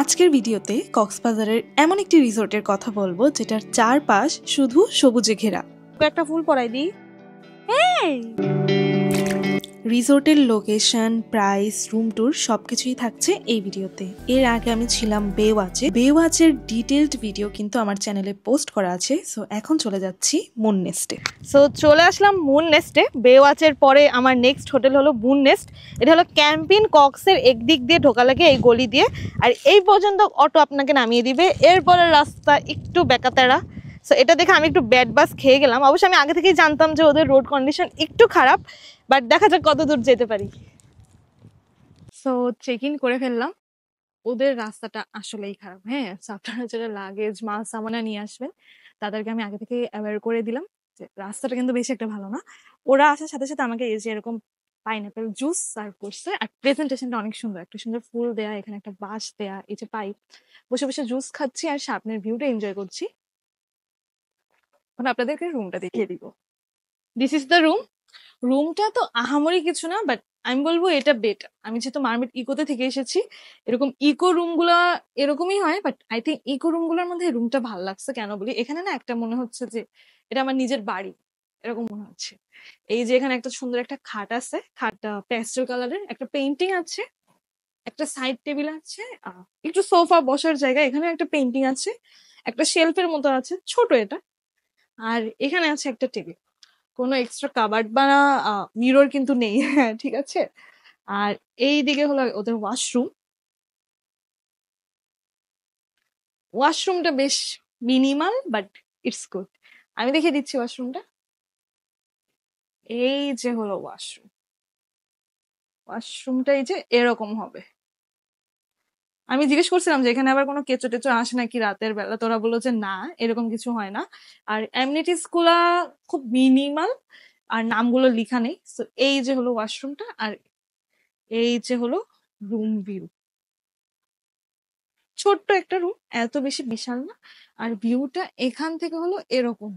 আজকের ভিডিওতে কক্সবাজারের এমন একটি রিসোর্টের কথা বলবো যেটার চারপাশ শুধু সবুজে ঘেরা। একটা ফুল পরাই দিই। রিসোর্টের লোকেশন, প্রাইস, রুম ট্যুর সবকিছুই থাকছে এই ভিডিওতে। এর আগে আমি ছিলাম বেওয়াচের ডিটেইলড ভিডিও কিন্তু আমার চ্যানেলে পোস্ট করা আছে। সো এখন চলে যাচ্ছি মুন নেস্টে। সো চলে আসলাম মুন নেস্টে। বেওয়াচের পরে আমার নেক্সট হোটেল হলো মুন নেস্ট। এটা হলো ক্যাম্পিন কক্সের একদিক দিয়ে ঢোকা লাগে এই গলি দিয়ে, আর এই পর্যন্ত অটো আপনাকে নামিয়ে দিবে। এরপরে রাস্তা একটু বেকাতেরা। সো এটা দেখে আমি একটু ব্যাড বাস খেয়ে গেলাম। অবশ্যই আমি আগে থেকেই জানতাম যে ওদের রোড কন্ডিশন একটু খারাপ, বাট দেখা যাক কত দূর যেতে পারি। সো চেক ইন করে ফেললাম। ওদের রাস্তাটা আসলেই খারাপ। হ্যাঁ, আপনারা যারা লাগেজ মাল সামানা নিয়ে আসবেন তাদেরকে আমি আগে থেকে অ্যাওয়্যার করে দিলাম যে রাস্তাটা কিন্তু বেশি একটা ভালো না। ওরা আসার সাথে সাথে আমাকে এই যে এরকম পাইনাপেল জুস সার্ভ করছে, আর প্রেজেন্টেশনটা অনেক সুন্দর, একটা সুন্দর ফুল দেয়া, এখানে একটা বাঁশ দেয়া, এই যে পাইপ, বসে বসে জুস খাচ্ছি আর সামনের ভিউটা এনজয় করছি। মানে আপনাদেরকে রুমটা দেখিয়ে দিব। This is the room. রুমটা তো আহামরি কিছু না, বাট আমি বলবো এটা বেটার। আমি যেহেতু মার্মেড ইকোতে থেকে এসেছি, এরকম ইকো রুম গুলা এরকমই হয়, but I think eco room গুলোর মধ্যে রুমটা ভালো লাগছে। কেন বলি, এখানে না একটা মনে হচ্ছে যে এটা আমার নিজের বাড়ি, এরকম মনে হচ্ছে। এই যে এখানে একটা সুন্দর একটা খাট আছে, খাটটা প্যাস্টেল কালারের, একটা পেন্টিং আছে, একটা সাইড টেবিল আছে, একটু সোফা বসার জায়গা, এখানে একটা পেন্টিং আছে, একটা শেলফের মতো আছে ছোট এটা, আর এখানে আছে একটা টেবিল। কোনো এক্সট্রা কাবার্ড বা মিরর কিন্তু নেই। হ্যাঁ, ঠিক আছে। আর এই দিকে হলো ওদের ওয়াশরুম। ওয়াশরুমটা বেশ মিনিমাল, বাট ইটস গুড। আমি দেখিয়ে দিচ্ছি ওয়াশরুমটা। এই যে হলো ওয়াশরুম। ওয়াশরুমটা এই যে এরকম হবে। আমি জিজ্ঞেস করছিলাম যে এখানে আবার কোনো কেঁচো টেচো আসে নাকি রাতের বেলা, তোরা বললো যে না, এরকম কিছু হয় না। আর এমনিটিস গুলা খুব মিনিমাল, আর নামগুলো লিখা নেই। তো এই যে হলো ওয়াশরুমটা, আর এই যে হলো রুম ভিউ। ছোট্ট একটা রুম, এত বেশি বিশাল না। আর ভিউটা এখান থেকে হলো এরকম,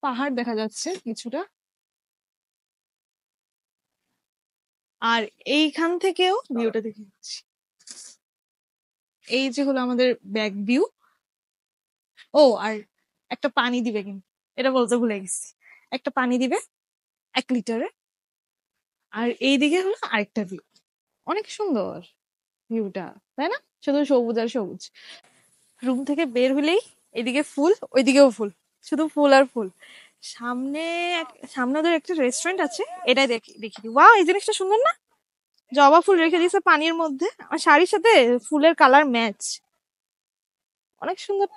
পাহাড় দেখা যাচ্ছে কিছুটা, আর এইখান থেকেও ভিউটা দেখে যাচ্ছি। এই যে হলো আমাদের ব্যাক ভিউ। ও, আর একটা পানি দিবে, কিন্তু এটা বলতে ভুলে গেছি। একটা পানি দিবে 1 লিটারে। আর এইদিকে হলো আরেকটা ভিউ, অনেক সুন্দর ভিউটা, তাই না? শুধু সবুজ আর সবুজ। রুম থেকে বের হলেই এদিকে ফুল, ওইদিকেও ফুল, শুধু ফুল আর ফুল। সামনে সামনে ওদের একটা রেস্টুরেন্ট আছে, এটাই দেখি। ওয়াও, এই জিনিসটা সুন্দর না? জবা ফুল রেখে দিয়েছে পানির মধ্যে, আমার শাড়ির সাথে ফুলের কালার ম্যাচ, অনেক সুন্দর।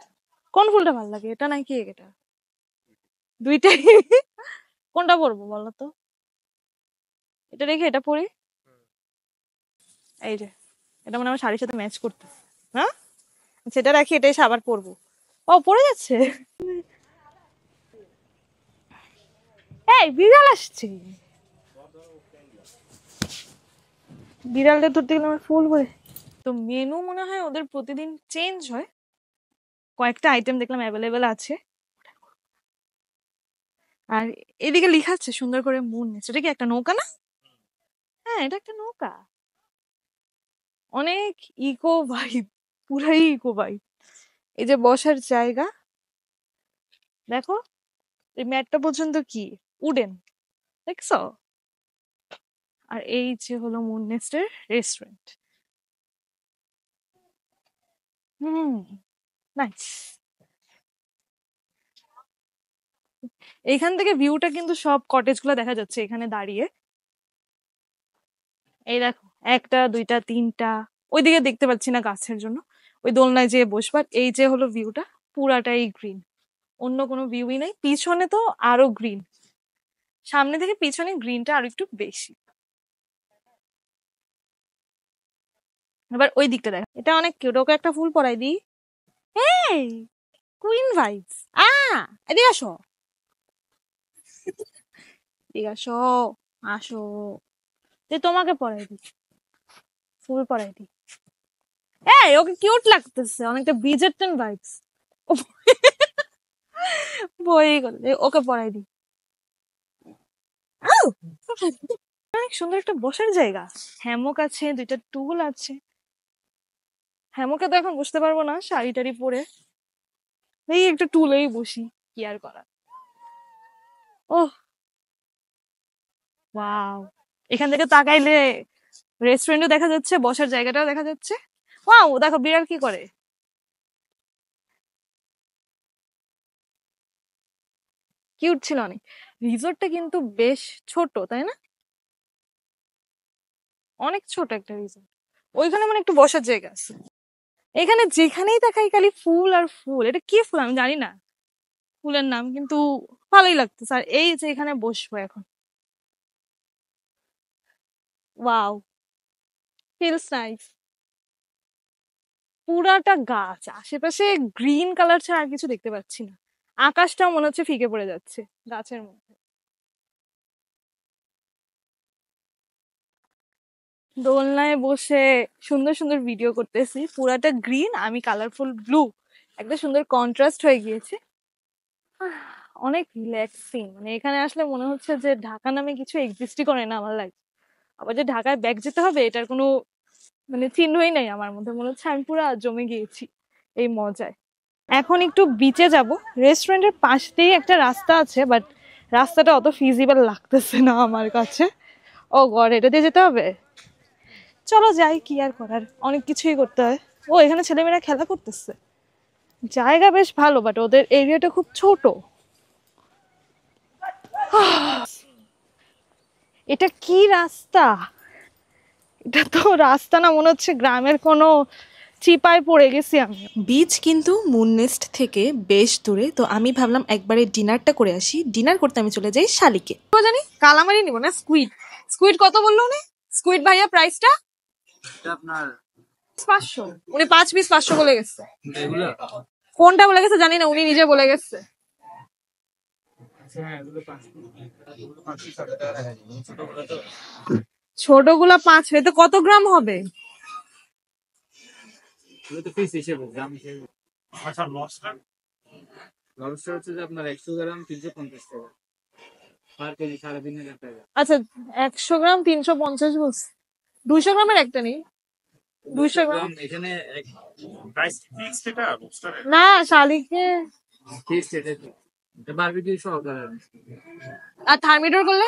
কোন ফুলটা ভালো লাগে, এটা নাকি এটা? দুইটাই। কোনটা পরবো বলো তো? এটা রেখে এটা পরি। এই যে এটা মানে আমার শাড়ির সাথে ম্যাচ করতে, হ্যাঁ সেটা রাখি, এটাই এসে আবার পরবো। ও, পরে যাচ্ছে। এই বিড়াল আসছে, বিড়ালটা ধরতে গেলে আমার ফুল বলে। তো মেনু মনে হয় ওদের প্রতিদিন চেঞ্জ হয়, কয়েকটা আইটেম দেখলাম অ্যাভেলেবেল আছে। আর এদিকে লেখা আছে সুন্দর করে মুন নেস্ট। এটা কি একটা নৌকা না? হ্যাঁ, এটা একটা নৌকা। অনেক ইকো ভাইব, পুরাই ইকো ভাইব। এই যে বসার জায়গা দেখো, এই ম্যাটটা পর্যন্ত কি উডেন, দেখছো? আর এই যে হলো মুন নেস্টের রেস্টুরেন্ট। নাইস। এখান থেকে ভিউটা কিন্তু সব কটেজ গুলো দেখা যাচ্ছে এখানে দাঁড়িয়ে। এই দেখো, একটা দুইটা তিনটা, ওইদিকে দেখতে পাচ্ছি না গাছের জন্য, ওই দোলনায় যেয়ে বসবার। এই যে হলো ভিউটা, পুরাটাই গ্রিন, অন্য কোনো ভিউই নাই। পিছনে তো আরো গ্রিন, সামনে থেকে পিছনে গ্রিনটা আরো একটু বেশি। এবার ওই দিকটা দেখ, এটা অনেক কিউট। ওকে একটা ফুল পরাই দিই। এই কুইন ভাইবস। এদিকে আসো, এদিকে আসো, আসো, যে তোমাকে পরাই দিই, ফুল পরাই দিই। এই ওকে কিউট লাগতেছে, অনেকটা ব্রিজেরটন ভাইবস। বই করে ওকে পরাই দিই। আউ! অনেক সুন্দর একটা বসার জায়গা, হ্যামক আছে, দুইটা টুল আছে। হ্যামকে তো এখন বুঝতে পারবো না, শাড়ি টাড়ি পরে এই একটু টুলেই বসি, কি আর করা। ওহ ওয়াও, এখান থেকে তাকাইলে রেস্টুরেন্টও দেখা যাচ্ছে, বসার জায়গাটাও দেখা যাচ্ছে। ওয়াও, দেখো বিড়াল কি করে। কিউট ছিল অনেক। রিসোর্টটা কিন্তু বেশ ছোট, তাই না? অনেক ছোট একটা রিসোর্ট। ওইখানে মানে একটু বসার জায়গা আছে। এখানে যেখানেই দেখাই খালি ফুল আর ফুল। এটা কি ফুল আমি জানি না ফুলের নাম, কিন্তু ভালোই লাগতেছে। আর এই যে এখানে বসবো এখন, ওয়াও, ফিলস নাইস। পুরাটা গাছ, আশেপাশে গ্রিন কালার ছাড়া আর কিছু দেখতে পাচ্ছি না। আকাশটাও মনে হচ্ছে ফিকে পড়ে যাচ্ছে গাছের মধ্যে। দোলনায় বসে সুন্দর সুন্দর ভিডিও করতেছি। পুরাটা গ্রিন, আমি কালারফুল ব্লু, একটা সুন্দর কন্ট্রাস্ট হয়ে গিয়েছে। আহ, অনেক রিল্যাক্সিং। মানে এখানে আসলে মনে হচ্ছে যে ঢাকা নামে কিছু এক্সিস্টই করে না আমার লাইফ। আবার যে ঢাকায় ব্যাগ যেতে হবে এটার কোনো মানে চিহ্নই নাই আমার মধ্যে। মনে হচ্ছে আমি পুরো জমে গিয়েছি এই মজায়। এখন একটু বিচে যাব। রেস্টুরেন্টের পাশ দিয়ে একটা রাস্তা আছে, বাট রাস্তাটা অত ফিজিবল লাগতেছে না আমার কাছে। ও গড, এটা দিয়ে যেতে হবে। চলো যাই, কি আর করার, অনেক কিছুই করতে হয়। ও এখানে ছেলেমেয়েরা খেলা করতেছে। জায়গা বেশ ভালো, বাট ওদের এরিয়াটা খুব ছোট। এটা কি রাস্তা? এটা তো রাস্তা না, মনে হচ্ছে গ্রামের কোনো চিপায় পড়ে গেছি আমি। বিচ কিন্তু মুননেস্ট থেকে বেশ দূরে, তো আমি ভাবলাম একবারে ডিনারটা করে আসি। ডিনার করতে আমি চলে যাই শালিকে। তো জানি কালামারি নিব না স্কুইড। স্কুইড কত বললো উনি? স্কুইড ভাইয়া প্রাইসটা আপনার 500। উনি 5 পিস 500 বলে গেছে। কোনটা বলে গেছে জানি না, উনি নিজে বলে গেছে। ছোটগুলা 5, এতে কত গ্রাম হবে? আচ্ছা, লবস্টার হচ্ছে যে আপনার 100 গ্রাম 350 টাকা পার কেজি, 3.5 টাকা। আচ্ছা, 100 গ্রাম 350 বলছে। 200 গ্রামের একটা নেই? 200 গ্রাম এখানে প্রাইস ফিক্সড এটা লবস্টারের না, শালিকে। ফিক্সড এটা বারবিকিউ সহকারে। আর থার্মিডর করলে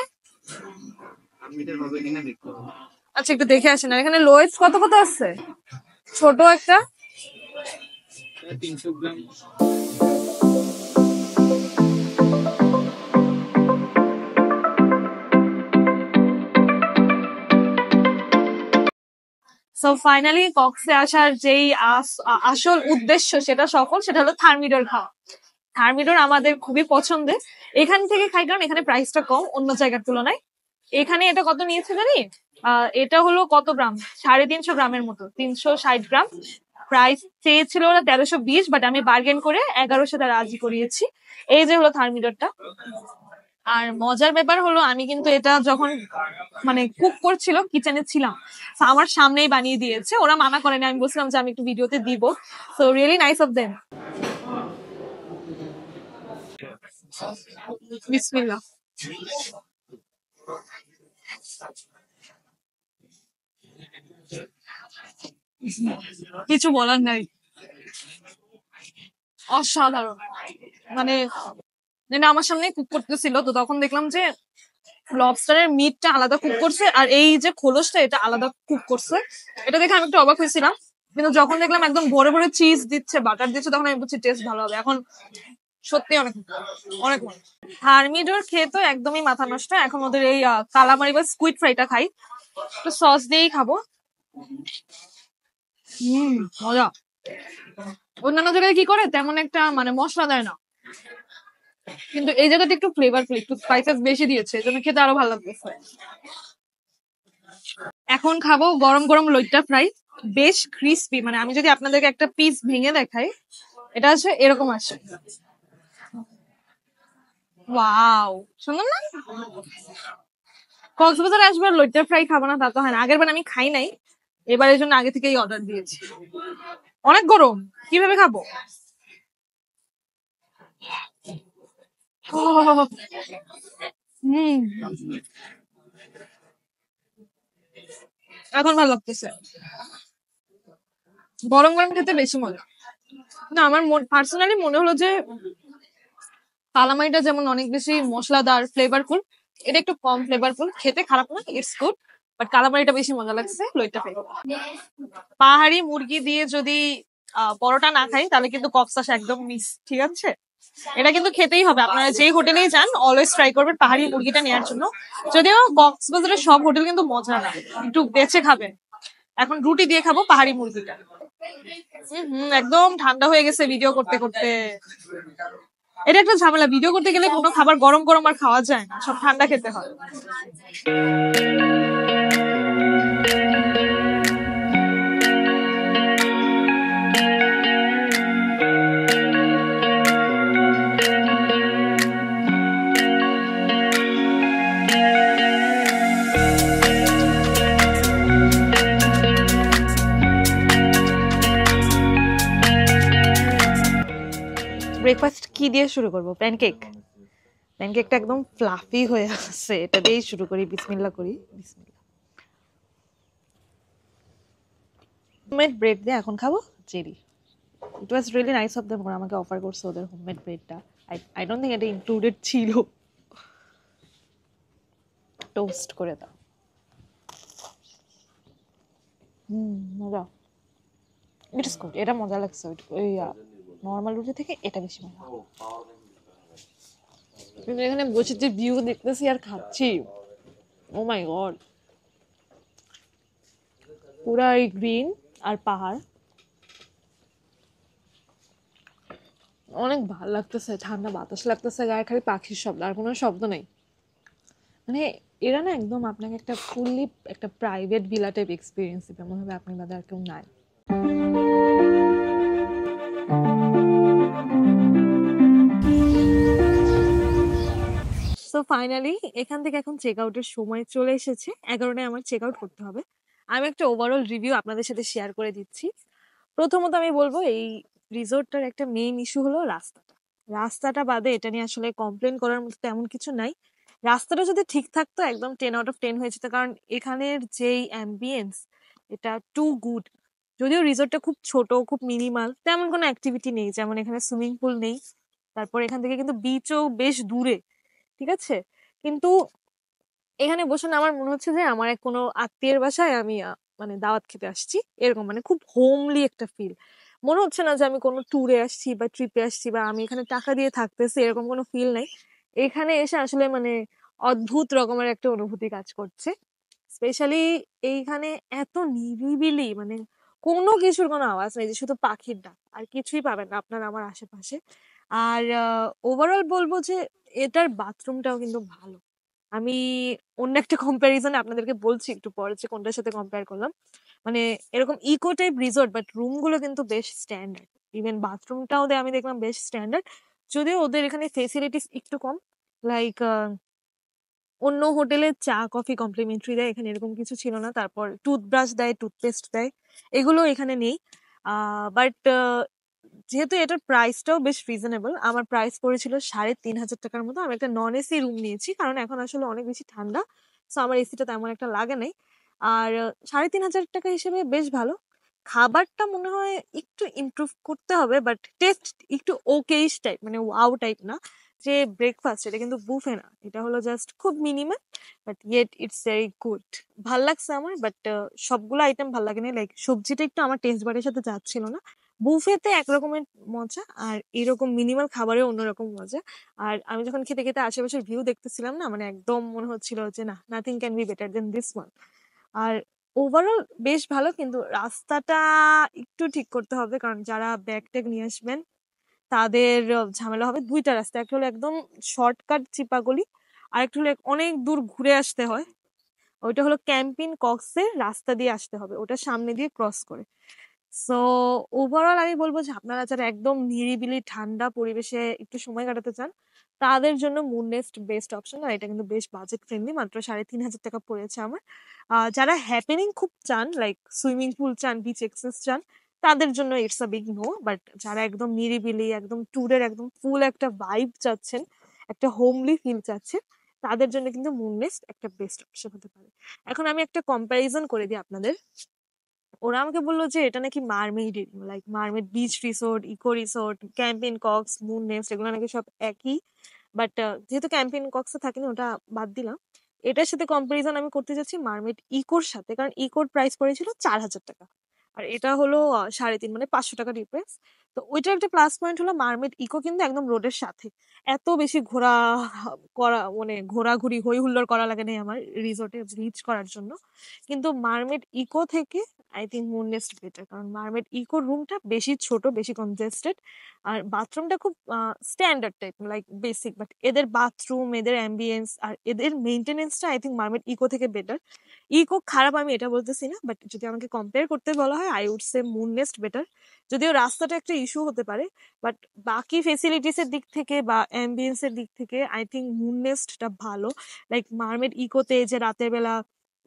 আমি এটা হবে কিনা দেখতে হবে। আচ্ছা একটু দেখে আসেন। আর এখানে লোয়েস্ট কত কত আছে? ছোট একটা 300 গ্রাম। সো ফাইনালি কক্সে আসার যেই আসল উদ্দেশ্য সেটা সফল, সেটা হলো থার্মিডর খাওয়া। থার্মিডর আমাদের খুবই পছন্দের। এখান থেকে খাই কারণ এখানে প্রাইসটা কম অন্য জায়গার তুলনায়। এখানে এটা কত নিয়েছে জানি? এটা হলো কত গ্রাম, 350 গ্রামের মতো, 360 গ্রাম। প্রাইস চেয়েছিল ওরা 1320, বাট আমি বার্গেন করে 1100 টাকা রাজি করিয়েছি। এই যে হলো থার্মিডরটা। আর মজার ব্যাপার হলো আমি কিন্তু এটা যখন মানে কুক করছিল, কিচেনে ছিলাম, তো আমার সামনেই বানিয়ে দিয়েছে। ওরা মানা করেনি, আমি বলছিলাম যে আমি একটু ভিডিওতে দিব। So really nice of them. বিসমিল্লাহ। কিছু বলার নাই, অসাধারণ। মানে আমার সামনে কুক করতেছিল, তো তখন দেখলাম যে লবস্টারের মিটটা আলাদা কুক করছে আর এই যে খোলসটা এটা আলাদা কুক করছে। এটা দেখে আমি একটু অবাক হয়েছিলাম, কিন্তু যখন দেখলাম একদম ভরে ভরে চিজ দিচ্ছে, বাটার দিচ্ছে, তখন আমি বুঝছি টেস্ট ভালো হবে। এখন সত্যি অনেক অনেক মজা। থার্মিডোর খেয়ে তো একদমই মাথা নষ্ট। এখন ওদের এই কালামারি বা স্কুইড ফ্রাইটা খাই, একটু সস দিয়েই খাবো। মজা। অন্যান্য জায়গায় কি করে তেমন একটা মানে মশলা দেয় না, কিন্তু এই জায়গাতে একটু ফ্লেভারফুল, একটু স্পাইসেস বেশি দিয়েছে, এজন্য খেতে আরো ভালো লাগতেছে। এখন খাবো গরম গরম লইট্টা ফ্রাই, বেশ ক্রিস্পি। মানে আমি যদি আপনাদেরকে একটা পিস ভেঙে দেখাই, এটা আছে এরকম আছে। ওয়াও, সুন্দর না? কক্সবাজার আসবার লইট্টা ফ্রাই খাবো না তা তো হয় না। আগের বার আমি খাই নাই, এবারের জন্য আগে থেকেই অর্ডার দিয়েছি। অনেক গরম, কিভাবে খাবো? হম, এখন ভালো লাগতেছে। গরম গরম খেতে বেশি মজা। না, আমার পার্সোনালি মনে হলো যে কালামাইটা যেমন অনেক বেশি মশলাদার ফ্লেভারফুল, এটা একটু কম ফ্লেভারফুল, খেতে খারাপ না, ইটস গুড, বাট কালামাইটা বেশি মজা লাগছে, লইটা পেয়ে। পাহাড়ি মুরগি দিয়ে যদি পরোটা না খাই তাহলে কিন্তু কক্সাস একদম মিস, ঠিক আছে? এটা কিন্তু খেতেই হবে, আপনারা যেই হোটেলেই যান অলওয়েজ ট্রাই করবেন পাহাড়ি মুরগিটা নেওয়ার জন্য। যদিও কক্সবাজারের সব হোটেল কিন্তু মজা না, একটু বেছে খাবেন। এখন রুটি দিয়ে খাবো পাহাড়ি মুরগিটা। একদম ঠান্ডা হয়ে গেছে ভিডিও করতে করতে। এটা একটা ঝামেলা, ভিডিও করতে গেলে কোনো খাবার গরম গরম আর খাওয়া যায় না, সব ঠান্ডা খেতে হয়। ব্রেকফাস্ট কি দিয়ে শুরু করবো? প্যানকেক। প্যানকেকটা একদম ফ্লাফি হয়ে আসছে, এটা দিয়েই শুরু করি, বিসমিল্লাহ করি। বিসমিল্লাহ। হোমমেড ব্রেড দিয়ে এখন খাবো Jerry. It was really nice of them, ওরা আমাকে অফার করছে ওদের হোমমেড ব্রেডটা। আই ডোন্ট থিঙ্ক এটা ইনক্লুডেড ছিল। টোস্ট করে দাও। মজা, ইটস গুড, এটা মজা লাগছে। ওই নর্মাল রুটি থেকে এটা বেশি মজা। কিন্তু এখানে বসে যে ভিউ দেখতেছি আর খাচ্ছি, ও মাই গড, পুরা এই গ্রিন আর পাহাড়, অনেক ভালো লাগতেছে। ঠান্ডা বাতাস লাগতেছে গায়ে, খালি পাখির শব্দ, আর কোনো শব্দ নেই। মানে এরা না একদম আপনাকে একটা ফুললি একটা প্রাইভেট ভিলা টাইপ এক্সপিরিয়েন্স দিবে, মনে হবে আপনি বাদে আর কেউ নাই। সো ফাইনালি এখান থেকে এখন চেক আউটের সময় চলে এসেছে, 11টায় আমার চেক আউট করতে হবে। আমি একটা ওভারঅল রিভিউ আপনাদের সাথে শেয়ার করে দিচ্ছি। প্রথমত আমি বলবো এই রিসোর্টটার একটা মেইন ইস্যু হলো রাস্তাটা। রাস্তাটা বাদে এটা নিয়ে আসলে কমপ্লেন করার মতো তেমন কিছু নাই। রাস্তাটা যদি ঠিক থাকতো একদম 10 আউট অফ 10 হয়ে যেত, কারণ এখানের যেই অ্যাম্বিয়েন্স, এটা টু গুড। যদিও রিসোর্টটা খুব ছোট, খুব মিনিমাল, তেমন কোনো অ্যাক্টিভিটি নেই, যেমন এখানে সুইমিং পুল নেই। তারপর এখান থেকে কিন্তু বিচও বেশ দূরে, ঠিক আছে? কিন্তু এখানে বসে না আমার মনে হচ্ছে যে আমার এক কোনো আত্মীয়ের বাসায় আমি মানে দাওয়াত খেতে আসছি, এরকম মানে খুব হোমলি একটা ফিল। মনে হচ্ছে না যে আমি কোনো ট্যুরে আসছি বা ট্রিপে আসছি বা আমি এখানে টাকা দিয়ে থাকতেছি, এরকম কোনো ফিল নাই। এখানে এসে আসলে মানে অদ্ভুত রকমের একটা অনুভূতি কাজ করছে। স্পেশালি এইখানে এত নিরিবিলি, মানে কোনো কিছুর কোনো আওয়াজ নেই, যে শুধু পাখির ডাক, আর কিছুই পাবেন না আপনার আমার আশেপাশে। আর ওভারঅল বলবো যে এটার বাথরুমটাও কিন্তু ভালো। আমি অন্য একটা কম্প্যারিজনে আপনাদেরকে বলছি একটু পরে যে কোনটার সাথে কম্পেয়ার করলাম। মানে এরকম eco type resort, but room গুলো কিন্তু বেশ স্ট্যান্ডার্ড। ইভেন বাথরুমটাও আমি দেখলাম বেশ স্ট্যান্ডার্ড। যদিও ওদের এখানে ফেসিলিটিস একটু কম, লাইক অন্য হোটেলে চা কফি কমপ্লিমেন্টারি দেয়, এখানে এরকম কিছু ছিল না। তারপর টুথব্রাশ দেয়, টুথপেস্ট দেয়, এগুলো এখানে নেই। বাট যেহেতু এটার প্রাইসটাও বেশ রিজনেবল, আমার প্রাইস পড়েছিল 3,500 টাকার মতো। আমি একটা নন এসি রুম নিয়েছি, কারণ এখন আসলে অনেক বেশি ঠান্ডা, সো আমার এসিটা তেমন একটা লাগে নাই। আর 3,500 টাকা হিসেবে বেশ ভালো। খাবারটা মনে হয় একটু ইমপ্রুভ করতে হবে, বাট টেস্ট একটু ওকেইশ টাইপ, মানে ওয়াও টাইপ না। যে ব্রেকফাস্ট, এটা কিন্তু বুফে না, এটা হলো জাস্ট খুব minimum, but yet it's very good. ভাল লাগছে আমার, বাট সবগুলো আইটেম ভাল লাগেনি, লাইক সবজিটা একটু আমার টেস্ট বারের সাথে যাচ্ছিল না। বুফেতে একরকমের মজা, আর এরকম মিনিমাল খাবারে অন্যরকম মজা। আর আমি যখন খেতে খেতে আশেপাশের ভিউ দেখতেছিলাম না, মানে একদম মনে হচ্ছিল যে না, nothing can be better than this one. আর ওভারঅল বেশ ভালো, কিন্তু রাস্তাটা একটু ঠিক করতে হবে, কারণ যারা ব্যাগ ট্যাগ নিয়ে আসবেন তাদের ঝামেলা হবে। দুইটা রাস্তা, একটা হলো একদম শর্টকাট চিপা গলি, আর একটা হলো অনেক দূর ঘুরে আসতে হয়। ওইটা হলো ক্যাম্পিন কক্সের রাস্তা দিয়ে আসতে হবে, ওটা সামনে দিয়ে ক্রস করে। সো ওভারঅল আমি বলবো যে আপনারা যারা একদম নিরিবিলি ঠান্ডা পরিবেশে একটু সময় কাটাতে চান, তাদের জন্য মুননেস্ট বেস্ট অপশন। আর এটা কিন্তু বেশ বাজেট ফ্রেন্ডলি, মাত্র 3,500 টাকা পড়েছে আমার। যারা হ্যাপেনিং খুব চান, লাইক সুইমিং পুল চান, বিচ এক্সেস চান, তাদের জন্য it's a big no. But যারা একদম নিরিবিলি, একদম ট্যুরের একদম ফুল একটা ভাইব চাচ্ছেন, একটা হোমলি ফিল চাচ্ছেন, তাদের জন্য কিন্তু মুননেস্ট একটা বেস্ট অপশন হতে পারে। এখন আমি একটা কম্প্যারিজন করে দিই আপনাদের। ওরা আমাকে বললো যে এটা নাকি Mermaid, like Mermaid beach resort, eco resort, camping Cox, Moon Nest, এগুলো নাকি সব একই। বাট যেহেতু ক্যাম্পিন কক্সে থাকেনি ওটা বাদ দিলাম। এটার সাথে কম্পারিজন আমি করতে যাচ্ছি মারমেড ইকোর সাথে, কারণ ইকোর প্রাইস পড়েছিল 4,000 টাকা, আর এটা হলো 3.5, মানে 500 টাকা ডিফারেন্স। তো ওইটার একটা প্লাস পয়েন্ট হলো মারমেড ইকো কিন্তু একদম রোডের সাথে, এত বেশি ঘোরা করা, মানে ঘোরাঘুরি হই হুল্লোড় করা লাগে নাই আমার রিসোর্টে রিচ করার জন্য। কিন্তু মারমেড ইকো থেকে I think moon Nest better, কারণ মারমেড ইকোর রুমটা বেশি ছোট, বেশি কনজেস্টেড, আর বাথরুমটা খুব standard type, like basic. But এদের বাথরুম, এদের অ্যাম্বিয়েন্স আর এদের মেনটেনেন্সটা আই থিঙ্ক মারমেড ইকো থেকে বেটার। ইকো খারাপ আমি এটা বলতেছি না, বাট যদি আমাকে কম্পেয়ার করতে বলা হয় I would say Moon Nest better. যদিও রাস্তাটা একটা ইস্যু হতে পারে, বাট বাকি ফেসিলিটিস এর দিক থেকে বা অ্যাম্বিয়েন্স এর দিক থেকে আই থিঙ্ক মুন নেস্টটা ভালো। লাইক মারমেড ইকোতে যে রাতের বেলা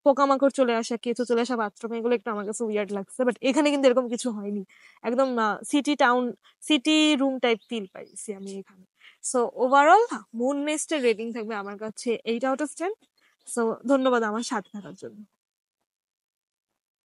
পোকামাকড় চলে আসা, কেঁচো চলে আসা বাথরুমে, এগুলো একটু আমার কাছে উইয়ার্ড লাগছে। বাট এখানে কিন্তু এরকম কিছু হয়নি, একদম city town, city room type feel পাইছি আমি এখানে। সো ওভারঅল মুন নেস্টের রেটিং থাকবে আমার কাছে 8 আউট অফ 10। সো ধন্যবাদ আমার সাথে থাকার জন্য।